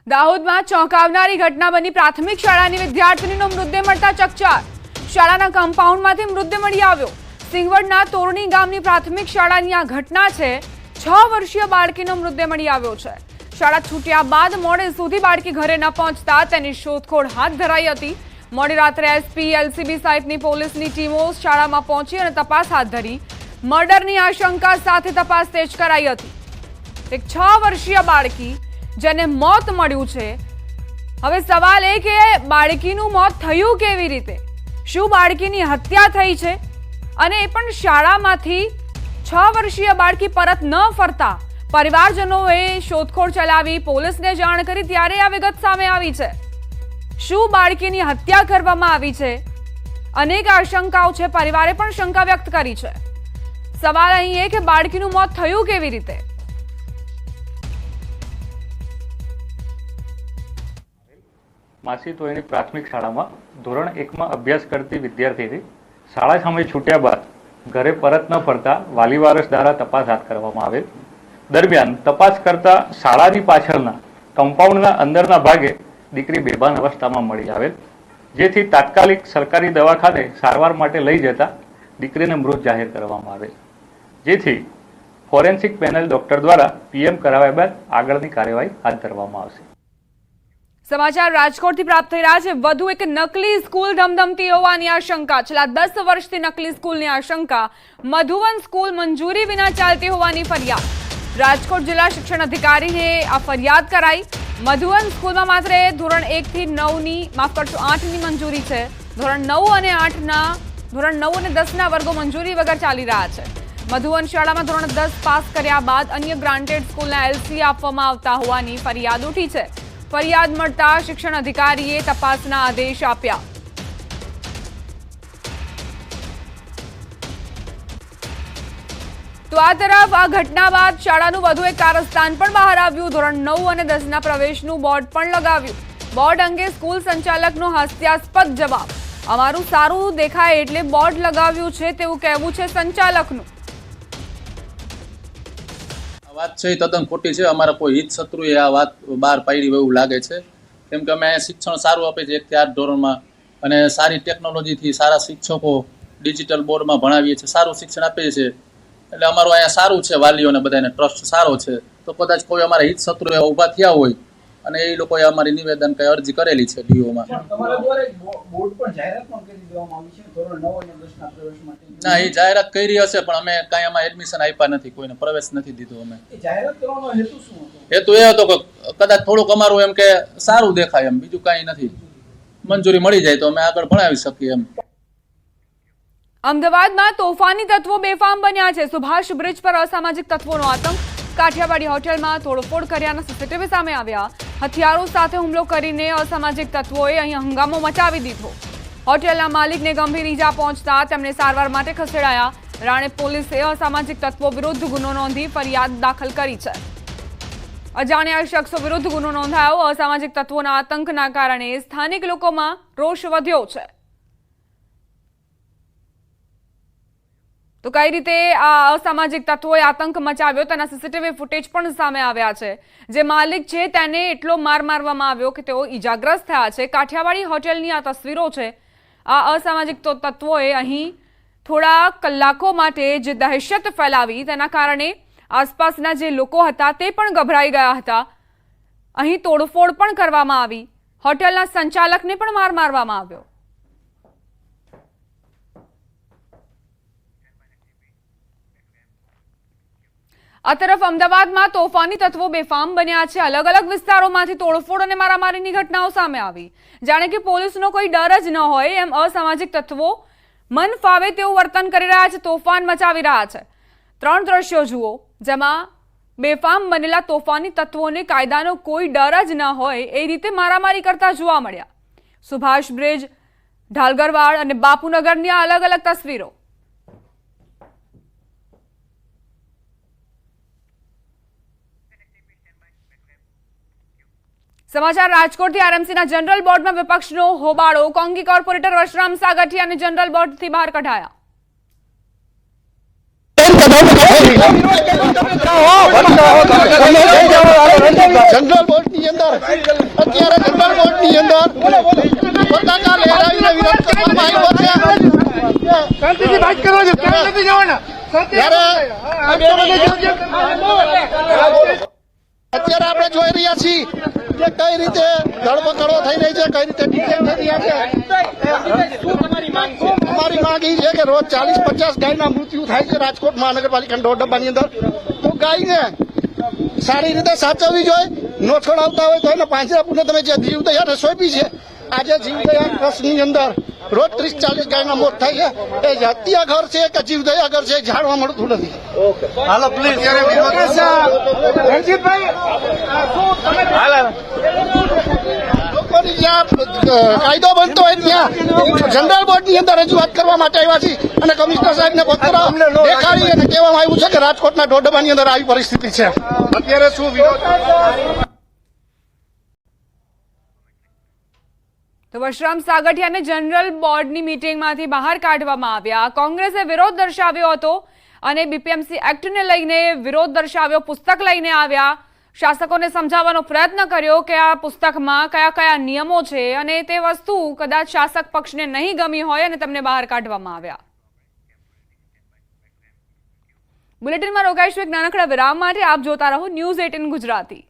દાહોદમાં ચોંકાવનારી ઘટના બની। પ્રાથમિક શાળાની વિદ્યાર્થીનીનો મૃતદેહ મળતા ચકચાર। શાળાના કમ્પાઉન્ડમાંથી મૃતદેહ મળી આવ્યો। સિંગવડના તોરણી ગામની પ્રાથમિક શાળાની આ ઘટના છે। 6 વર્ષીય બાળકીનો મૃતદેહ મળી આવ્યો છે। શાળા છૂટ્યા બાદ મોડે સુધી બાળકી ઘરે ન પહોંચતા તેની શોધખોળ હાથ ધરાઈ હતી। મોડી રાત્રે એસપી, એલસીબી સહિતની પોલીસની ટીમો શાળામાં પહોંચી અને તપાસ હાથ ધરી। મર્ડરની આશંકા સાથે તપાસ તેજ કરાઈ હતી। એક 6 વર્ષીય બાળકી જેને મોત મળ્યું છે। હવે સવાલ એ કે બાળકીનું મોત થયું કેવી રીતે? શું બાળકીની હત્યા થઈ છે? અને એ પણ શાળામાંથી 6 વર્ષીય બાળકી પરત ન ફરતા પરિવારજનોએ શોધખોળ ચલાવી પોલીસને જાણ કરી ત્યારે આ વિગત સામે આવી છે। શું બાળકીની હત્યા કરવામાં આવી છે? અનેક આશંકાઓ છે। પરિવારે પણ શંકા વ્યક્ત કરી છે। સવાલ અહીં એ કે બાળકીનું મોત થયું કેવી રીતે? માસી તોયની પ્રાથમિક શાળામાં ધોરણ 1 માં અભ્યાસ કરતી વિદ્યાર્થીની શાળા સામે છૂટ્યા બાદ ઘરે પરત ન ફરતા વાલી વારસ દ્વારા તપાસ હાથ કરવામાં આવેલ। દરમિયાન તપાસ કરતા શાળાની પાછળના કમ્પાઉન્ડના અંદરના ભાગે દીકરી બેભાન અવસ્થામાં મળી આવેલ, જેથી તાત્કાલિક સરકારી દવાખાને સારવાર માટે લઈ જતા દીકરીને મૃત જાહેર કરવામાં આવેલ, જેથી ફોરેન્સિક પેનલ ડોક્ટર દ્વારા પીએમ કરાવ્યા બાદ આગળની કાર્યવાહી હાથ ધરવામાં આવશે। સમાચાર રાજકોટથી પ્રાપ્ત થઈ રહ્યા છે। વધુ એક નકલી સ્કૂલ ધમધમતી હોવાની આશંકા। છેલ્લા 10 વર્ષથી નકલી સ્કૂલની આશંકા। મધુવન સ્કૂલ મંજૂરી વિના ચાલતી હોવાની ફરિયાદ। રાજકોટ જિલ્લા શિક્ષણ અધિકારીને આ ફરિયાદ કરાઈ। મધુવન સ્કૂલમાં માત્ર ધોરણ 1 થી 8ની મંજૂરી છે। ધોરણ 9 અને 10ના વર્ગો મંજૂરી વગર ચાલી રહ્યા છે। મધુવન શાળામાં ધોરણ 10 પાસ કર્યા બાદ અન્ય ગ્રાન્ટેડ સ્કૂલના એલસી આપવામાં આવતા હોવાની ફરિયાદ ઉઠી છે। ફરિયાદ મળતા શિક્ષણ અધિકારીએ તપાસના આદેશ આપ્યા। તો આ તરફ આ ઘટના બાદ શાળાનું વધુ એક કારસ્તાન પણ બહાર આવ્યું। ધોરણ 9 અને 10ના પ્રવેશનું બોર્ડ પણ લગાવ્યું। બોર્ડ અંગે સ્કૂલ સંચાલકનો હાસ્યાસ્પદ જવાબ। અમારું સારું દેખાય એટલે બોર્ડ લગાવ્યું છે તેવું કહેવું છે સંચાલકનું। વાત છે તદ્દન ખોટી છે। અમારા કોઈ હિત શત્રુએ આ વાત બહાર પાડી એવું લાગે છે, કેમ કે અમે શિક્ષણ સારું આપે છે 1 થી 8 ધોરણમાં, અને સારી ટેકનોલોજીથી સારા શિક્ષકો ડિજિટલ બોર્ડમાં ભણાવીએ છીએ, સારું શિક્ષણ આપીએ છીએ, એટલે અમારું અહીંયા સારું છે। વાલીઓને બધાને ટ્રસ્ટ સારો છે। તો કદાચ કોઈ અમારા હિત શત્રુ એવા ઊભા થયા હોય અને એ લોકોએ અમારી નિવેદન કઈ અરજી કરેલી છે ડીઓમાં। ના, એ જાહેરાત કરી હશે, પણ અમે કાંઈ આમાં એડમિશન આપ્યા નથી, કોઈને પ્રવેશ નથી દીધો। અમે હેતુ એ હતો કે કદાચ થોડુંક અમારું એમ કે સારું દેખાય એમ, બીજું કાંઈ નથી। મંજૂરી મળી જાય તો અમે આગળ ભણાવી શકીએ એમ। અમદાવાદમાં તોફાની તત્વો બેફામ બન્યા છે। સુભાષ બ્રિજ પર અસામાજિક તત્વોનો આતંક। કાઠિયાવાડી હોટેલમાં તોડફોડ કર્યાના સીસીટીવી સામે આવ્યા। હથિયારો સાથે હુમલો કરીને અસામાજિક તત્વોએ અહીં હંગામો મચાવી દીધો। હોટેલના માલિકને ગંભીર ઈજા પહોંચતા તેમને સારવાર માટે ખસેડાયા। રાણેપ પોલીસે અસામાજિક તત્વો વિરુદ્ધ ગુનો નોંધી ફરિયાદ દાખલ કરી છે। અજાણ્યા શખ્સો વિરુદ્ધ ગુનો નોંધાયો। અસામાજિક તત્વોના આતંકના કારણે સ્થાનિક લોકોમાં રોષ વધ્યો છે। તો કઈ રીતે આ અસામાજિક તત્વોએ આતંક મચાવ્યો તેના સીસીટીવી ફૂટેજ પણ સામે આવ્યા છે। જે માલિક છે તેને એટલો માર મારવામાં આવ્યો કે તેઓ ઈજાગ્રસ્ત થયા છે। કાઠિયાવાડી હોટેલની આ તસવીરો છે। આ અસામાજિક તત્વોએ અહીં થોડા કલાકો માટે જે દહેશત ફેલાવી તેના કારણે આસપાસના જે લોકો હતા તે પણ ગભરાઈ ગયા હતા। અહીં તોડફોડ પણ કરવામાં આવી। હોટેલના સંચાલકને પણ માર મારવામાં આવ્યો। આ તરફ અમદાવાદમાં તોફાની તત્વો બેફામ બન્યા છે। અલગ અલગ વિસ્તારોમાંથી તોડફોડ અને મારામારીની ઘટનાઓ સામે આવી। જાણે કે પોલીસનો કોઈ ડર જ ન હોય એમ અસામાજિક તત્વો મન ફાવે તેવું વર્તન કરી રહ્યા છે, તોફાન મચાવી રહ્યા છે। 3 દ્રશ્યો જુઓ જેમાં બેફામ બનેલા તોફાની તત્વોને કાયદાનો કોઈ ડર જ ન હોય એ રીતે મારામારી કરતા જોવા મળ્યા। સુભાષ બ્રિજ, ઢાલગરવાડ અને બાપુનગરની આ અલગ અલગ તસવીરો। સમાચાર રાજકોટથી। આરએમસીના જનરલ બોર્ડમાં વિપક્ષનો હોબાળો। કોંગી કોર્પોરેટર વશરામ સાગઠિયાને જનરલ બોર્ડથી બહાર કઢાયા। જનરલ બોર્ડની અંદર અત્યારે જનરલ બોર્ડની અંદર પતાકા લહેરાવીને વિરોધ કરવામાં આવ્યો છે. શાંતિથી વાત કરો છો, ક્યાં નથી જવાના? ત્યારે અત્યારે આપણે જોઈ રહ્યા છીએ કે કઈ રીતે ધરપકડો થઈ રહી છે, કઈ રીતે ડિટેન થઈ રહ્યા છે. અમારી માંગ એ છે કે રોજ 40-50 ગાયના મૃત્યુ થાય છે રાજકોટ મહાનગરપાલિકાના દોઢ ડબ્બાની અંદર. તો ગાયને સારી રીતે સાચવવી જોઈએ. નો છોડાવતા હોય તો એને પાંજરાપુરને તમે જે જીવદયાને સોંપી છે, આજે જીવદયા ટ્રસ્ટની અંદર રોજ 30-40 ગાયના મોત થાય છે. એ હત્યા ઘર છે કે જીવદયા ઘર છે જાણવા મળતું નથી. હાલો પ્લીઝ. રણજીતભાઈ, લોકોની જ્યાં કાયદો બનતો હોય ત્યાં જનરલ બોર્ડની અંદર રજૂઆત કરવા માટે આવ્યા છીએ અને કમિશનર સાહેબને પત્ર દેખાડી અને કહેવામાં આવ્યું છે કે રાજકોટના દોડબાની અંદર આવી પરિસ્થિતિ છે. અત્યારે શું વિરોધ? તો વશરામ સાગઠિયાને જનરલ બોર્ડની મીટિંગમાંથી બહાર કાઢવામાં આવ્યા. કોંગ્રેસે વિરોધ દર્શાવ્યો હતો અને બીપીએમસી એક્ટને લઈને વિરોધ દર્શાવ્યો. પુસ્તક લઈને આવ્યા, શાસકોને સમજાવવાનો પ્રયત્ન કર્યો કે આ પુસ્તકમાં કયા કયા નિયમો છે અને તે વસ્તુ કદાચ શાસક પક્ષને નહીં ગમી હોય અને તેમને બહાર કાઢવામાં આવ્યા. બુલેટિનમાં રોકાઈશું એક નાનકડા વિરામ માટે. આપ જોતા રહો ન્યૂઝ 18 ગુજરાતી.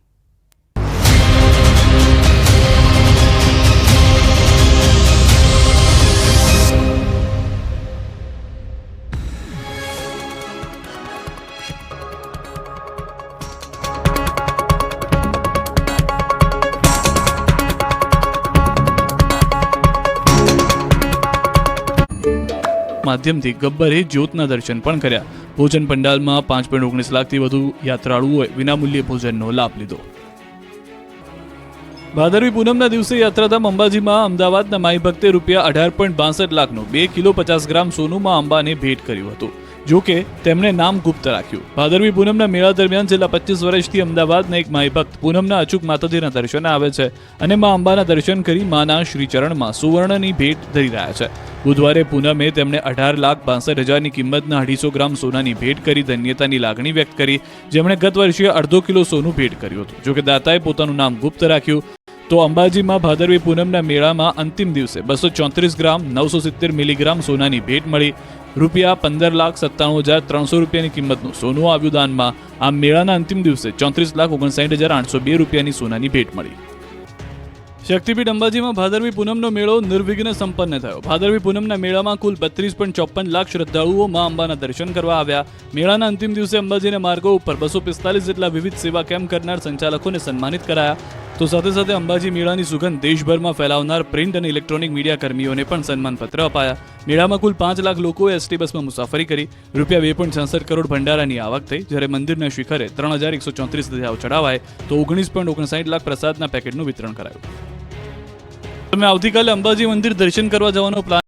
માધ્યમથી ગબ્બરે જ્યોતના દર્શન પણ કર્યા. ભોજન પંડાલમાં 5.19 લાખથી વધુ યાત્રાળુઓએ વિનામૂલ્યે ભોજનનો લાભ લીધો. ભાદરવી પૂનમના દિવસે યાત્રાધામ અંબાજીમાં અમદાવાદના માઈ ભક્તે ₹18.62 લાખનું 2 કિલો 50 ગ્રામ સોનું માં અંબાને ભેટ કર્યું હતું. જો કે તેમણે નામ ગુપ્ત રાખ્યું. ભાદરવી પૂનમના મેળા દરમિયાન છેલ્લા 25 વર્ષથી અમદાવાદના એક માઈ ભક્ત પૂનમના અચૂક માતાજીના દર્શને આવે છે અને મા અંબાના દર્શન કરી માના શ્રીચરણમાં સુવર્ણની ભેટ ધરી રહ્યા છે. બુધવારે પૂનમે તેમણે 18,62,000ની કિંમતના 250 ગ્રામ સોનાની ભેટ કરી ધન્યતાની લાગણી વ્યક્ત કરી, જેમણે ગત વર્ષે અડધો કિલો સોનું ભેટ કર્યું હતું. જોકે દાતાએ પોતાનું નામ ગુપ્ત રાખ્યું. તો અંબાજીમાં ભાદરવી પૂનમના મેળામાં અંતિમ દિવસે 234 ગ્રામ 970 મિલીગ્રામ સોનાની ભેટ મળી. ₹15,97,300 કિંમતનું સોનું આવ્યું દાનમાં. આ મેળાના અંતિમ દિવસે 34,59,802 રૂપિયાની સોનાની ભેટ મળી. શક્તિપીઠ અંબાજીમાં ભાદરવી પૂનમનો મેળો નિર્વિઘ્ન સંપન્ન થયો. ભાદરવી પૂનમના મેળામાં કુલ 32.54 લાખ શ્રદ્ધાળુઓ મા અંબાના દર્શન કરવા આવ્યા. મેળાના અંતિમ દિવસે અંબાજીના માર્ગો ઉપર 245 જેટલા વિવિધ સેવા કેમ્પ કરનાર સંચાલકોને સન્માનિત કરાયા. તો સાથે સાથે અંબાજી મેળાની સુગંધ દેશભરમાં ફેલાવનાર પ્રિન્ટ અને ઇલેક્ટ્રોનિક મીડિયા કર્મીઓને પણ સન્માનપત્ર અપાયા. મેળામાં કુલ 5 લાખ લોકોએ એસટી બસમાં મુસાફરી કરી. ₹2.66 કરોડ ભંડારાની આવક થઈ, જ્યારે મંદિરના શિખરે 3,134 ધજાઓ ચડાવાય તો 19.59 લાખ પ્રસાદના પેકેટનું વિતરણ કરાયું. તમે આવતીકાલે અંબાજી મંદિર દર્શન કરવા જવાનો પ્લાન